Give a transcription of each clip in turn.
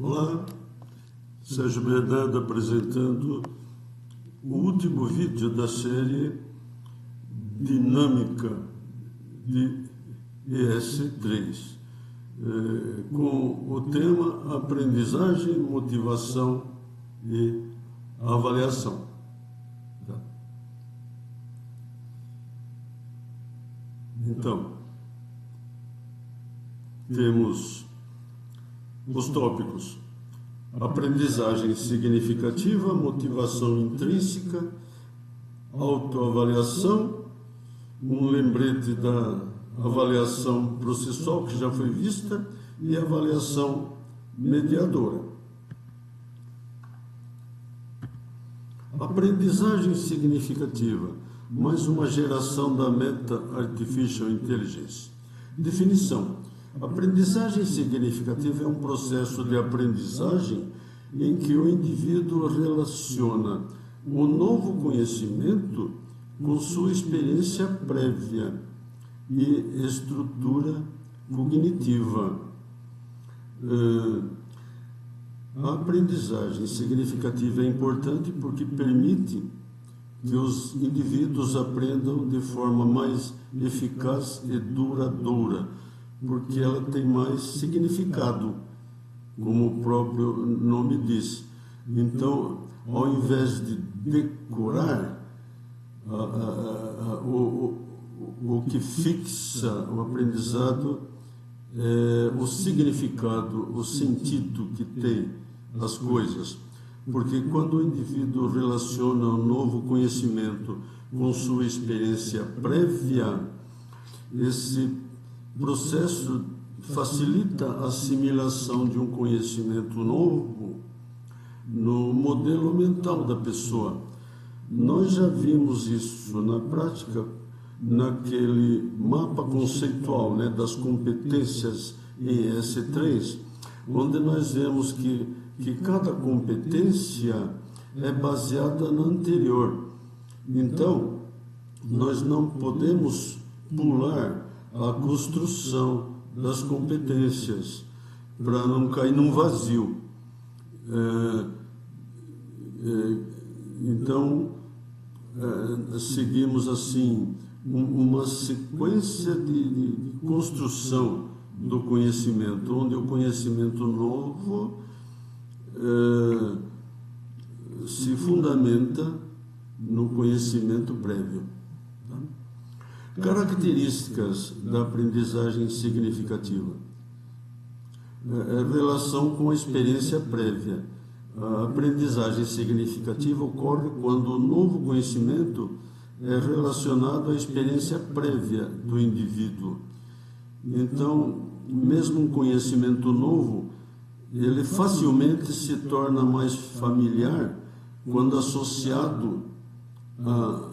Olá, Sérgio Bernardo apresentando o último vídeo da série Dinâmica de ES3, com o tema Aprendizagem, Motivação e Avaliação. Tá? Então, temos os tópicos: aprendizagem significativa, motivação intrínseca, autoavaliação, um lembrete da avaliação processual que já foi vista e avaliação mediadora. Aprendizagem significativa, mais uma geração da Meta Artificial Intelligence. Definição: aprendizagem significativa é um processo de aprendizagem em que o indivíduo relaciona o novo conhecimento com sua experiência prévia e estrutura cognitiva. A aprendizagem significativa é importante porque permite que os indivíduos aprendam de forma mais eficaz e duradoura, porque ela tem mais significado, como o próprio nome diz. Então, ao invés de decorar, o que fixa o aprendizado é o significado, o sentido que tem as coisas. Porque quando o indivíduo relaciona o novo conhecimento com sua experiência prévia, esse processo facilita a assimilação de um conhecimento novo no modelo mental da pessoa. Nós já vimos isso na prática, naquele mapa conceitual, das competências em S3, onde nós vemos que cada competência é baseada na anterior. Então, nós não podemos pular a construção das competências para não cair num vazio. Então, seguimos assim uma sequência de construção do conhecimento, onde o conhecimento novo se fundamenta no conhecimento prévio. Tá? Características da aprendizagem significativa. Relação com a experiência prévia. A aprendizagem significativa ocorre quando o novo conhecimento é relacionado à experiência prévia do indivíduo. Então, mesmo um conhecimento novo, ele facilmente se torna mais familiar quando associado a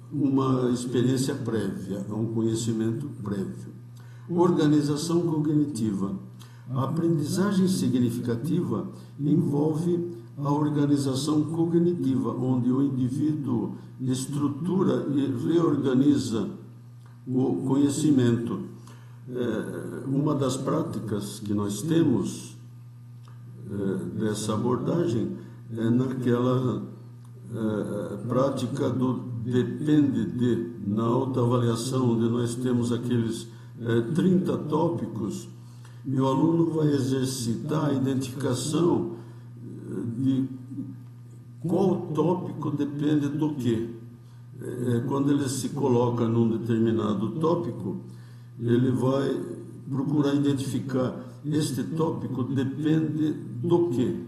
uma experiência prévia, a um conhecimento prévio. Organização cognitiva. A aprendizagem significativa envolve a organização cognitiva, onde o indivíduo estrutura e reorganiza o conhecimento. Uma das práticas que nós temos dessa abordagem é naquela prática do depende de, na autoavaliação, onde nós temos aqueles 30 tópicos, e o aluno vai exercitar a identificação de qual tópico depende do quê. Quando ele se coloca num determinado tópico, ele vai procurar identificar este tópico depende do quê,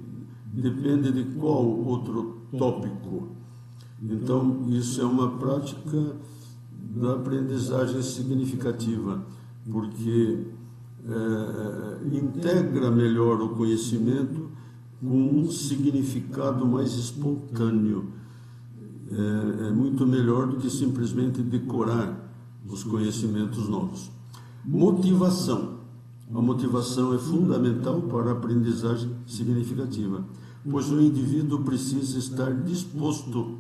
depende de qual outro tópico. Então, isso é uma prática da aprendizagem significativa, porque integra melhor o conhecimento com um significado mais espontâneo. É muito melhor do que simplesmente decorar os conhecimentos novos. Motivação. A motivação é fundamental para a aprendizagem significativa, pois o indivíduo precisa estar disposto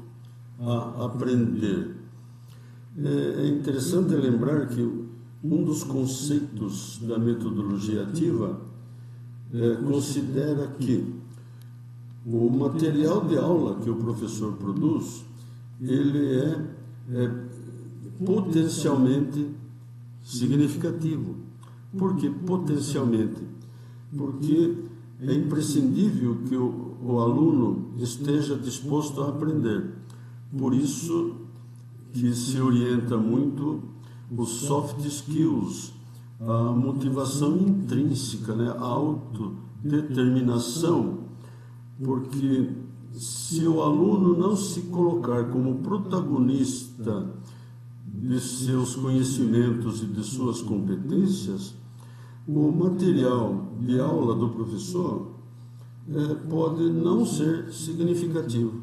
a aprender. É interessante lembrar que um dos conceitos da metodologia ativa considera que o material de aula que o professor produz, ele é potencialmente significativo. Por que potencialmente? Porque é imprescindível que o aluno esteja disposto a aprender. Por isso que se orienta muito os soft skills, a motivação intrínseca, né? A autodeterminação, porque se o aluno não se colocar como protagonista de seus conhecimentos e de suas competências, o material de aula do professor pode não ser significativo.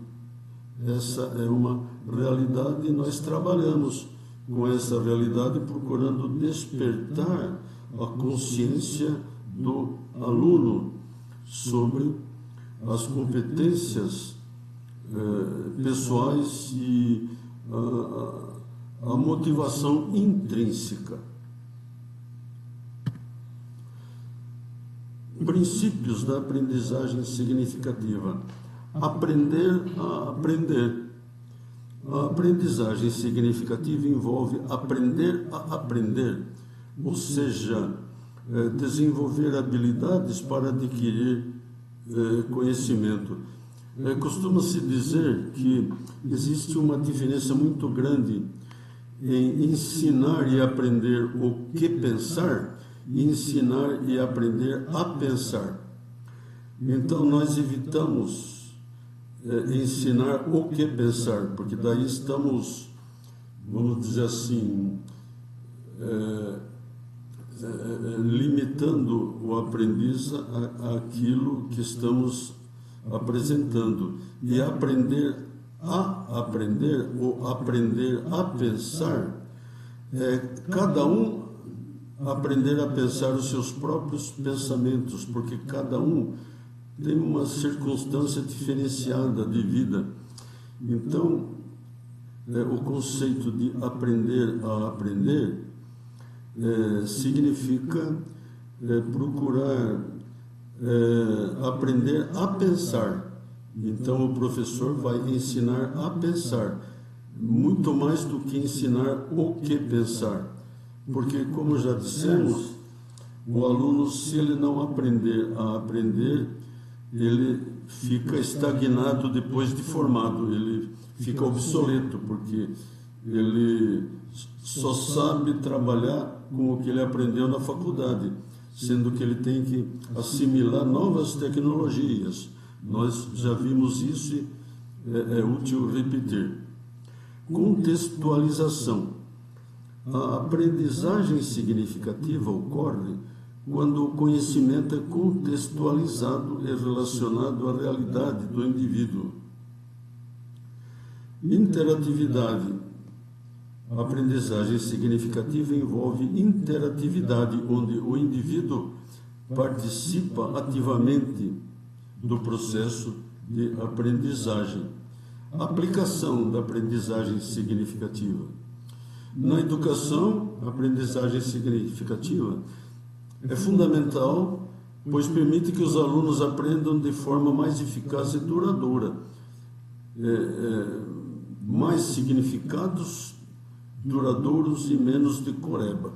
Essa é uma realidade e nós trabalhamos com essa realidade procurando despertar a consciência do aluno sobre as competências pessoais e a motivação intrínseca. Princípios da aprendizagem significativa. Aprender a aprender. A aprendizagem significativa envolve aprender a aprender, ou seja, desenvolver habilidades para adquirir conhecimento. Costuma-se dizer que existe uma diferença muito grande em ensinar e aprender o que pensar e ensinar e aprender a pensar. Então, nós evitamos ensinar o que pensar, porque daí estamos, vamos dizer assim, limitando o aprendiz àquilo que estamos apresentando. E aprender a aprender, ou aprender a pensar, cada um aprender a pensar os seus próprios pensamentos, porque cada um tem uma circunstância diferenciada de vida. Então, o conceito de aprender a aprender significa procurar aprender a pensar. Então, o professor vai ensinar a pensar, muito mais do que ensinar o que pensar. Porque, como já dissemos, o aluno, se ele não aprender a aprender, ele fica estagnado depois de formado, ele fica obsoleto, porque ele só sabe trabalhar com o que ele aprendeu na faculdade, sendo que ele tem que assimilar novas tecnologias. Nós já vimos isso e é útil repetir. Contextualização. A aprendizagem significativa ocorre quando o conhecimento é contextualizado e relacionado à realidade do indivíduo. Interatividade. A aprendizagem significativa envolve interatividade, onde o indivíduo participa ativamente do processo de aprendizagem. Aplicação da aprendizagem significativa. Na educação, a aprendizagem significativa é fundamental, pois permite que os alunos aprendam de forma mais eficaz e duradoura, mais significados duradouros e menos decoreba.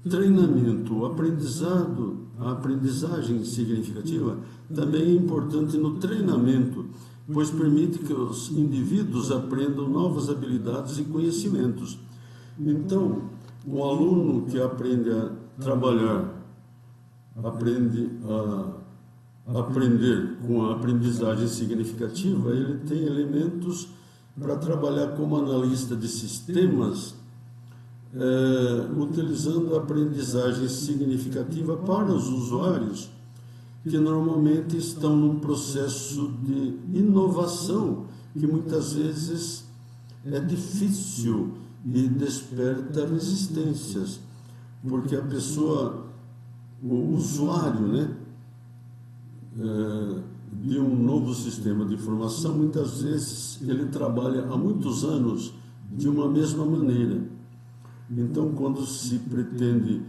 Treinamento. A aprendizagem significativa também é importante no treinamento, pois permite que os indivíduos aprendam novas habilidades e conhecimentos. Então, o aluno que aprende a trabalhar, aprende a aprender com a aprendizagem significativa, ele tem elementos para trabalhar como analista de sistemas, utilizando a aprendizagem significativa para os usuários que normalmente estão num processo de inovação que muitas vezes é difícil e desperta resistências, porque a pessoa, o usuário, né, de um novo sistema de informação, muitas vezes ele trabalha há muitos anos de uma mesma maneira. Então, quando se pretende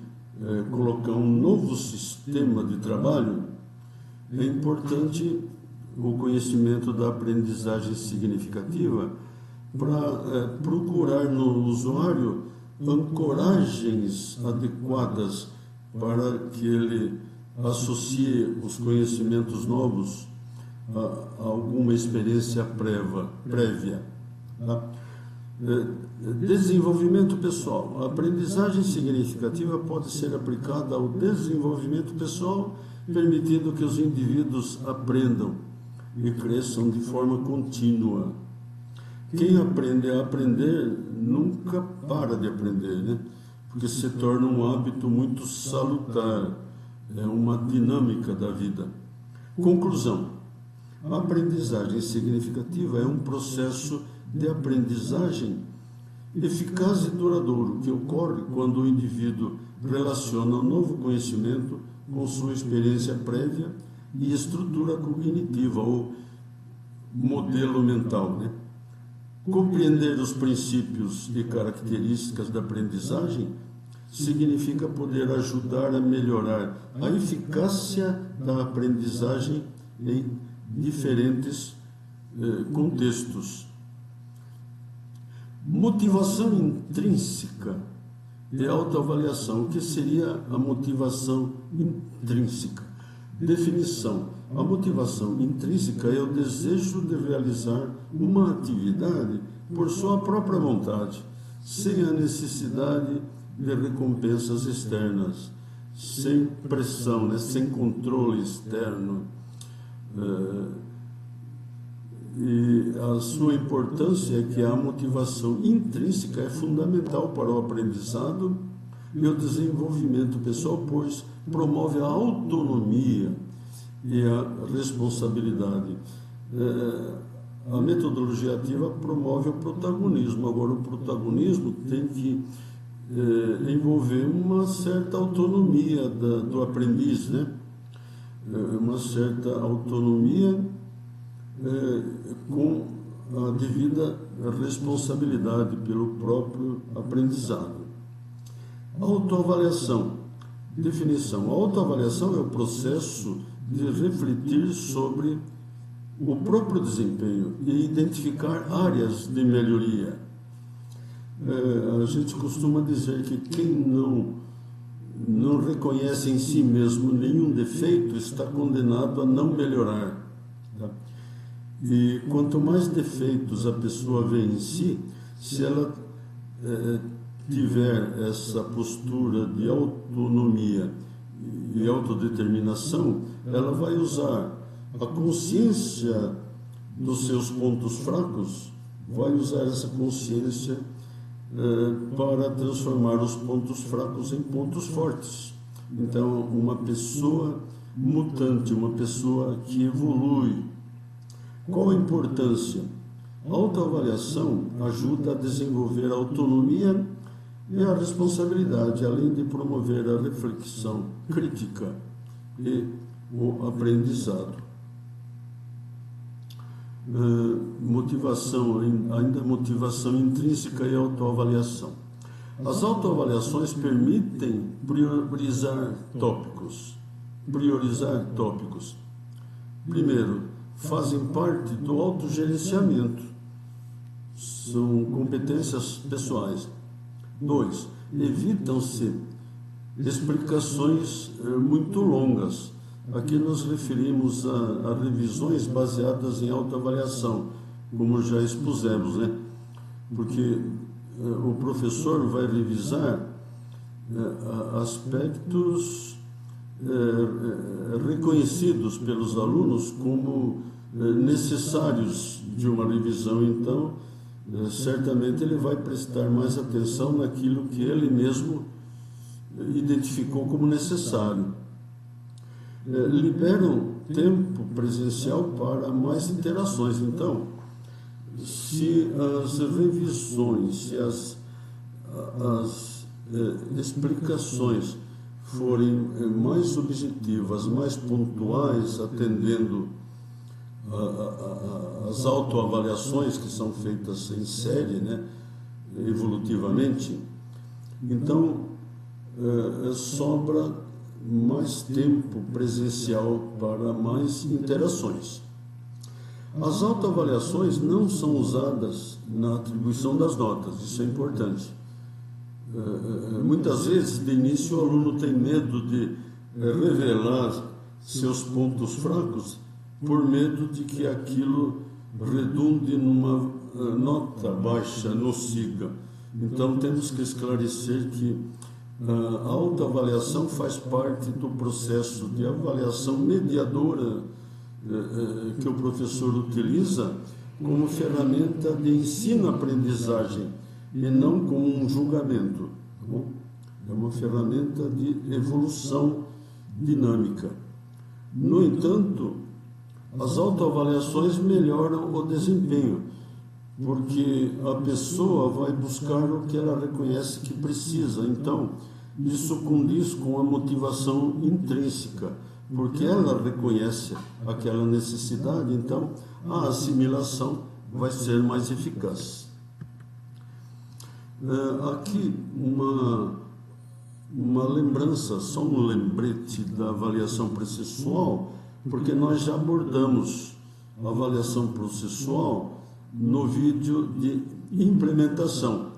colocar um novo sistema de trabalho, é importante o conhecimento da aprendizagem significativa para procurar no usuário ancoragens adequadas para que ele associe os conhecimentos novos a alguma experiência prévia. Tá? Desenvolvimento pessoal. A aprendizagem significativa pode ser aplicada ao desenvolvimento pessoal, permitindo que os indivíduos aprendam e cresçam de forma contínua. Quem aprende a aprender nunca para de aprender, né? Porque se torna um hábito muito salutar, é uma dinâmica da vida. Conclusão: a aprendizagem significativa é um processo de aprendizagem eficaz e duradouro que ocorre quando o indivíduo relaciona o novo conhecimento com sua experiência prévia e estrutura cognitiva ou modelo mental, né? Compreender os princípios e características da aprendizagem significa poder ajudar a melhorar a eficácia da aprendizagem em diferentes contextos. Motivação intrínseca e autoavaliação. O que seria a motivação intrínseca? Definição: a motivação intrínseca é o desejo de realizar uma atividade por sua própria vontade, sem a necessidade de recompensas externas, sem pressão, né? Sem controle externo. E a sua importância é que a motivação intrínseca é fundamental para o aprendizado e o desenvolvimento pessoal, pois promove a autonomia e a responsabilidade. A metodologia ativa promove o protagonismo. Agora, o protagonismo tem que envolver uma certa autonomia do aprendiz, né? Uma certa autonomia com a devida responsabilidade pelo próprio aprendizado. Autoavaliação. Definição: a autoavaliação é o processo de refletir sobre o próprio desempenho e identificar áreas de melhoria. A gente costuma dizer que quem não reconhece em si mesmo nenhum defeito está condenado a não melhorar. Tá? E quanto mais defeitos a pessoa vê em si, se ela tiver essa postura de autonomia e autodeterminação, ela vai usar a consciência dos seus pontos fracos, vai usar essa consciência para transformar os pontos fracos em pontos fortes. Então, uma pessoa mutante, uma pessoa que evolui. Qual a importância? A autoavaliação ajuda a desenvolver a autonomia e a responsabilidade, além de promover a reflexão crítica e o aprendizado. Motivação intrínseca e autoavaliação. As autoavaliações permitem priorizar tópicos. Primeiro, fazem parte do autogerenciamento. São competências pessoais. 2. Evitam-se explicações muito longas. Aqui nos referimos a revisões baseadas em autoavaliação, como já expusemos, né? Porque o professor vai revisar aspectos reconhecidos pelos alunos como necessários de uma revisão. Então, certamente ele vai prestar mais atenção naquilo que ele mesmo identificou como necessário. Liberam tempo presencial para mais interações. Então, se as revisões, se as explicações forem mais objetivas, mais pontuais, atendendo as autoavaliações que são feitas em série, né, evolutivamente, então sobra mais tempo presencial para mais interações. As autoavaliações não são usadas na atribuição das notas, isso é importante. Muitas vezes, de início, o aluno tem medo de revelar seus pontos fracos por medo de que aquilo redunde numa nota baixa no SIGA. Então, temos que esclarecer que a autoavaliação faz parte do processo de avaliação mediadora que o professor utiliza como ferramenta de ensino-aprendizagem e não como um julgamento. É uma ferramenta de evolução dinâmica. No entanto, as autoavaliações melhoram o desempenho, porque a pessoa vai buscar o que ela reconhece que precisa. Então, isso condiz com a motivação intrínseca, porque ela reconhece aquela necessidade, então a assimilação vai ser mais eficaz. Aqui uma lembrança, só um lembrete da avaliação processual, porque nós já abordamos a avaliação processual no vídeo de implementação,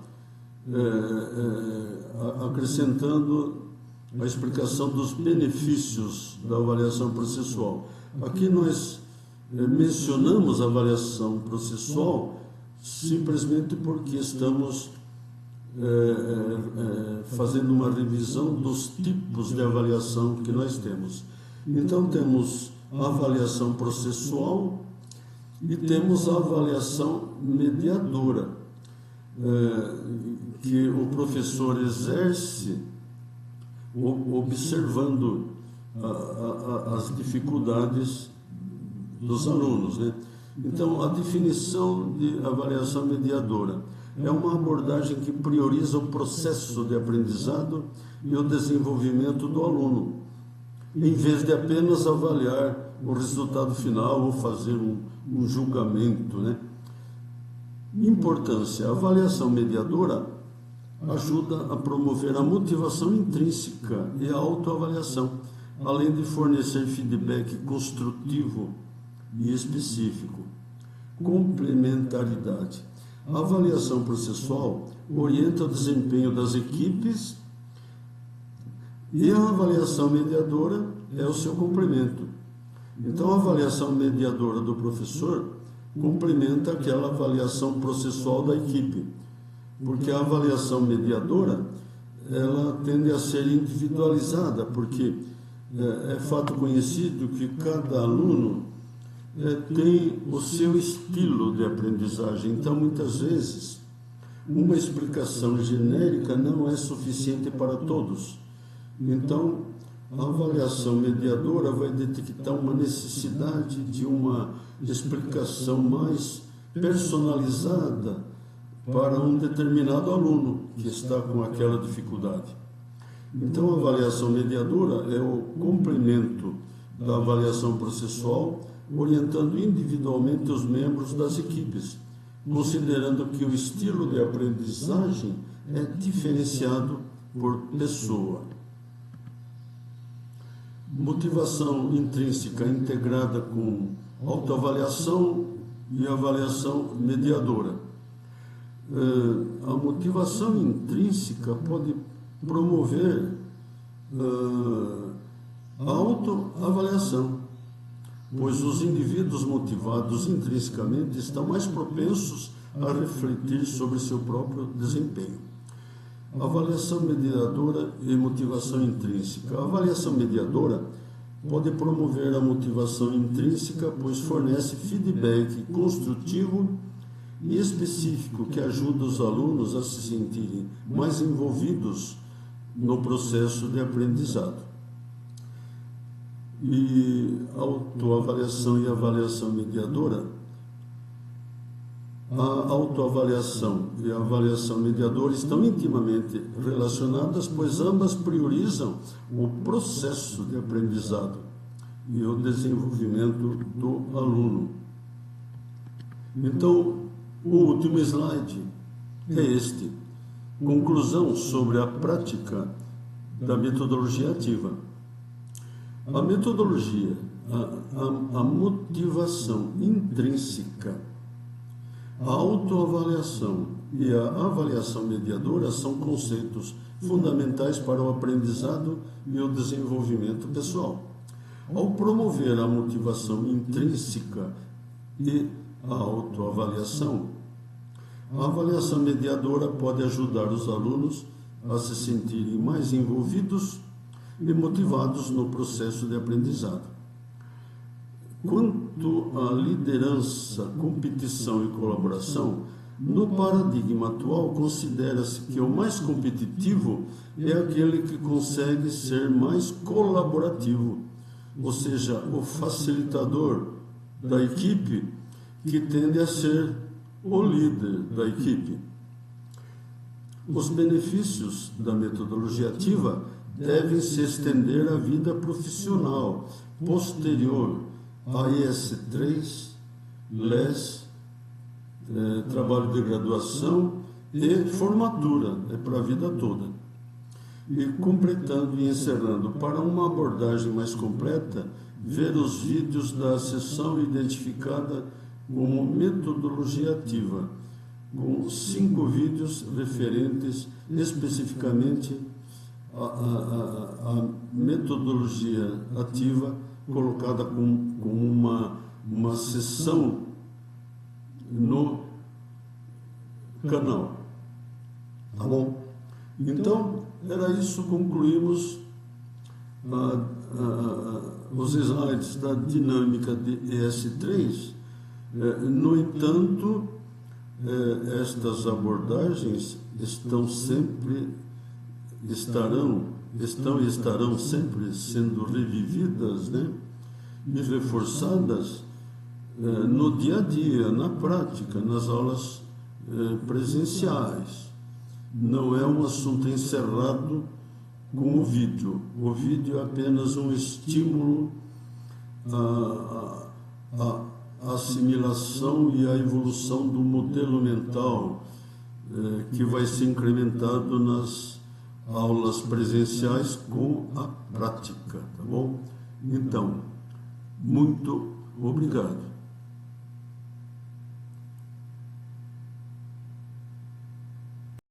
acrescentando a explicação dos benefícios da avaliação processual. Aqui nós mencionamos a avaliação processual simplesmente porque estamos fazendo uma revisão dos tipos de avaliação que nós temos. Então, temos a avaliação processual e temos a avaliação mediadora, que o professor exerce observando as dificuldades dos alunos, né? Então, a definição de avaliação mediadora é uma abordagem que prioriza o processo de aprendizado e o desenvolvimento do aluno, em vez de apenas avaliar o resultado final ou fazer um julgamento, né? Importância: a avaliação mediadora ajuda a promover a motivação intrínseca e a autoavaliação, além de fornecer feedback construtivo e específico. Complementaridade: a avaliação processual orienta o desempenho das equipes e a avaliação mediadora é o seu complemento. Então, a avaliação mediadora do professor complementa aquela avaliação processual da equipe, porque a avaliação mediadora ela tende a ser individualizada, porque é fato conhecido que cada aluno tem o seu estilo de aprendizagem. Então, muitas vezes, uma explicação genérica não é suficiente para todos. Então, a avaliação mediadora vai detectar uma necessidade de uma explicação mais personalizada para um determinado aluno que está com aquela dificuldade. Então, a avaliação mediadora é o complemento da avaliação processual, orientando individualmente os membros das equipes, considerando que o estilo de aprendizagem é diferenciado por pessoa. Motivação intrínseca integrada com autoavaliação e avaliação mediadora. A motivação intrínseca pode promover a autoavaliação, pois os indivíduos motivados intrinsecamente estão mais propensos a refletir sobre seu próprio desempenho. Avaliação mediadora e motivação intrínseca. A avaliação mediadora pode promover a motivação intrínseca, pois fornece feedback construtivo e específico que ajuda os alunos a se sentirem mais envolvidos no processo de aprendizado. E autoavaliação e avaliação mediadora. A autoavaliação e a avaliação mediadora estão intimamente relacionadas, pois ambas priorizam o processo de aprendizado e o desenvolvimento do aluno. Então, o último slide é este. Conclusão sobre a prática da metodologia ativa. A metodologia, a motivação intrínseca, a autoavaliação e a avaliação mediadora são conceitos fundamentais para o aprendizado e o desenvolvimento pessoal. Ao promover a motivação intrínseca e a autoavaliação, a avaliação mediadora pode ajudar os alunos a se sentirem mais envolvidos e motivados no processo de aprendizado. Quanto à liderança, competição e colaboração, no paradigma atual considera-se que o mais competitivo é aquele que consegue ser mais colaborativo, ou seja, o facilitador da equipe que tende a ser o líder da equipe. Os benefícios da metodologia ativa devem se estender à vida profissional posterior a IS3, LES, trabalho de graduação e formatura, para a vida toda. E completando e encerrando, para uma abordagem mais completa, ver os vídeos da sessão identificada como metodologia ativa, com 5 vídeos referentes especificamente à metodologia ativa, colocada como uma sessão no canal. Tá bom? Então, era isso, concluímos os slides da dinâmica de ES3. No entanto, estas abordagens estão e estarão sempre sendo revividas, né, e reforçadas no dia a dia, na prática, nas aulas presenciais. Não é um assunto encerrado com o vídeo. O vídeo é apenas um estímulo à assimilação e à evolução do modelo mental que vai ser incrementado nas aulas presenciais com a prática, tá bom? Então, muito obrigado.